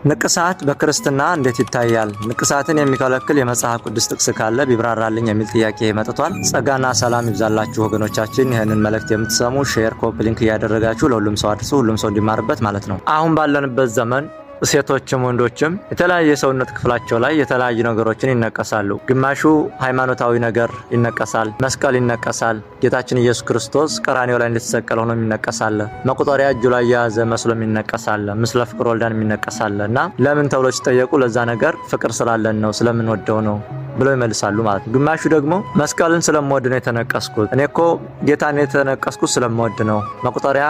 ንቅሳት በክርስትና እንዴት ይታያል? ንቅሳትን የሚከለክል የመጽሐፍ ቅዱስ ጥቅስ ካለ ቢብራራልኝ የሚል ጥያቄ መጥቷል። ጸጋና ሰላም ይብዛላችሁ ወገኖቻችን። ይህንን መልእክት የምትሰሙ ሼር፣ ኮፒ ሊንክ እያደረጋችሁ ለሁሉም ሰው አድርሱ፣ ሁሉም ሰው እንዲማርበት ማለት ነው። አሁን ባለንበት ዘመን ሴቶችም ወንዶችም የተለያየ ሰውነት ክፍላቸው ላይ የተለያዩ ነገሮችን ይነቀሳሉ። ግማሹ ሃይማኖታዊ ነገር ይነቀሳል፣ መስቀል ይነቀሳል። ጌታችን ኢየሱስ ክርስቶስ ቀራንዮ ላይ እንደተሰቀለ ሆኖ ይነቀሳል። መቁጠሪያ እጁ ላይ የያዘ መስሎም ይነቀሳል። ምስለ ፍቅር ወልዳን ይነቀሳል። እና ለምን ተብሎ ሲጠየቁ ለዛ ነገር ፍቅር ስላለን ነው፣ ስለምንወደው ነው ብለው ይመልሳሉ ማለት ነው። ግማሹ ደግሞ መስቀልን ስለምወድ ነው የተነቀስኩት፣ እኔ እኮ ጌታን የተነቀስኩት ስለምወድ ነው፣ መቁጠሪያ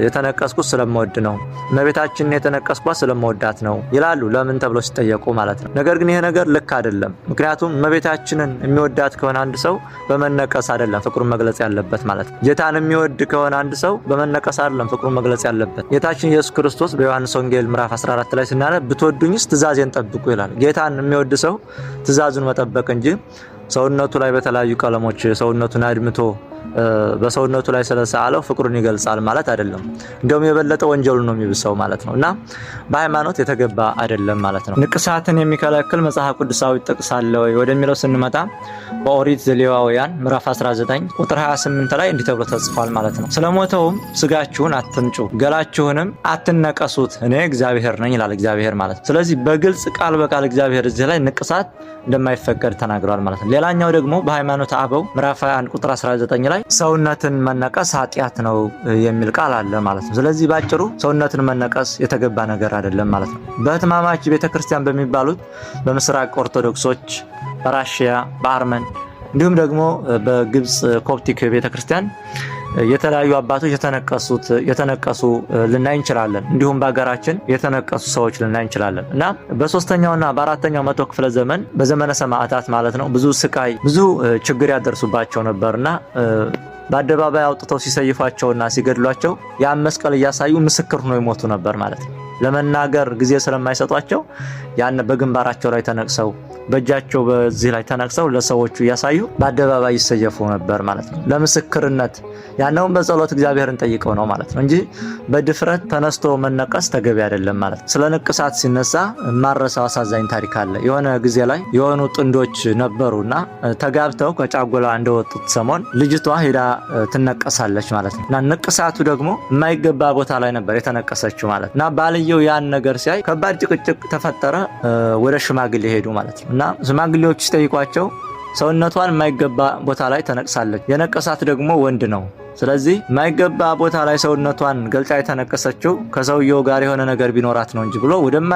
የተነቀስኩት ስለምወድ ነው፣ እመቤታችንን የተነቀስኳት ስለምወዳት ነው ይላሉ። ለምን ተብሎ ሲጠየቁ ማለት ነው። ነገር ግን ይሄ ነገር ልክ አይደለም። ምክንያቱም እመቤታችንን የሚወዳት ከሆነ አንድ ሰው በመነቀስ አይደለም ፍቅሩን መግለጽ ያለበት ማለት ነው። ጌታን የሚወድ ከሆነ አንድ ሰው በመነቀስ አይደለም ፍቅሩን መግለጽ ያለበት። ጌታችን ኢየሱስ ክርስቶስ በዮሐንስ ወንጌል ምዕራፍ 14 ላይ ስናነብ ብትወዱኝስ ትእዛዜን ጠብቁ ይላል። ጌታን የሚወድ ሰው ትእዛዙን መጠበቅ እንጂ ሰውነቱ ላይ በተለያዩ ቀለሞች ሰውነቱን አድምቶ በሰውነቱ ላይ ስለሰዓለው ፍቅሩን ይገልጻል ማለት አይደለም። እንደውም የበለጠ ወንጀሉን ነው የሚብሰው ማለት ነው። እና በሃይማኖት የተገባ አይደለም ማለት ነው። ንቅሳትን የሚከለክል መጽሐፍ ቅዱሳዊ ጥቅስ አለ ወይ ወደሚለው ስንመጣ በኦሪት ዘሌዋውያን ምዕራፍ 19 ቁጥር 28 ላይ እንዲህ ተብሎ ተጽፏል ማለት ነው። ስለሞተውም ስጋችሁን አትንጩ፣ ገላችሁንም አትነቀሱት፣ እኔ እግዚአብሔር ነኝ ይላል እግዚአብሔር ማለት ነው። ስለዚህ በግልጽ ቃል በቃል እግዚአብሔር እዚህ ላይ ንቅሳት እንደማይፈቀድ ተናግሯል ማለት ነው። ሌላኛው ደግሞ በሃይማኖት አበው ምዕራፍ 21 ቁጥር 19 ላይ ሰውነትን መነቀስ ኃጢአት ነው የሚል ቃል አለ ማለት ነው። ስለዚህ ባጭሩ ሰውነትን መነቀስ የተገባ ነገር አይደለም ማለት ነው። በህትማማች ቤተክርስቲያን በሚባሉት በምስራቅ ኦርቶዶክሶች፣ በራሺያ፣ በአርመን እንዲሁም ደግሞ በግብጽ ኮፕቲክ ቤተክርስቲያን የተለያዩ አባቶች የተነቀሱ ልናይ እንችላለን። እንዲሁም በአገራችን የተነቀሱ ሰዎች ልናይ እንችላለን። እና በ3ኛውና በ4ኛው መቶ ክፍለ ዘመን በዘመነ ሰማዕታት ማለት ነው ብዙ ስቃይ ብዙ ችግር ያደርሱባቸው ነበርና በአደባባይ አውጥተው ሲሰይፏቸውና ሲገድሏቸው ያን መስቀል እያሳዩ ምስክር ሆነው ይሞቱ ነበር ማለት ነው። ለመናገር ጊዜ ስለማይሰጧቸው ያን በግንባራቸው ላይ ተነቅሰው በእጃቸው በዚህ ላይ ተነቅሰው ለሰዎቹ እያሳዩ በአደባባይ ይሰየፉ ነበር ማለት ነው። ለምስክርነት ያነውም በጸሎት እግዚአብሔርን ጠይቀው ነው ማለት ነው እንጂ በድፍረት ተነስቶ መነቀስ ተገቢ አይደለም ማለት ነው። ስለ ንቅሳት ሲነሳ ማረሳው አሳዛኝ ታሪክ አለ። የሆነ ጊዜ ላይ የሆኑ ጥንዶች ነበሩና ተጋብተው ከጫጎላ እንደወጡት ሰሞን ልጅቷ ሄዳ ትነቀሳለች ማለት ነው። እና ንቅሳቱ ደግሞ የማይገባ ቦታ ላይ ነበር የተነቀሰችው ማለት ነው። እና ባልየው ያን ነገር ሲያይ ከባድ ጭቅጭቅ ተፈጠረ። ወደ ሽማግሌ ሄዱ ማለት ነው። እና ሽማግሌዎች ሲጠይቋቸው ሰውነቷን የማይገባ ቦታ ላይ ተነቅሳለች፣ የነቀሳት ደግሞ ወንድ ነው። ስለዚህ የማይገባ ቦታ ላይ ሰውነቷን ገልጫ የተነቀሰችው ከሰውየው ጋር የሆነ ነገር ቢኖራት ነው እንጂ ብሎ ወደ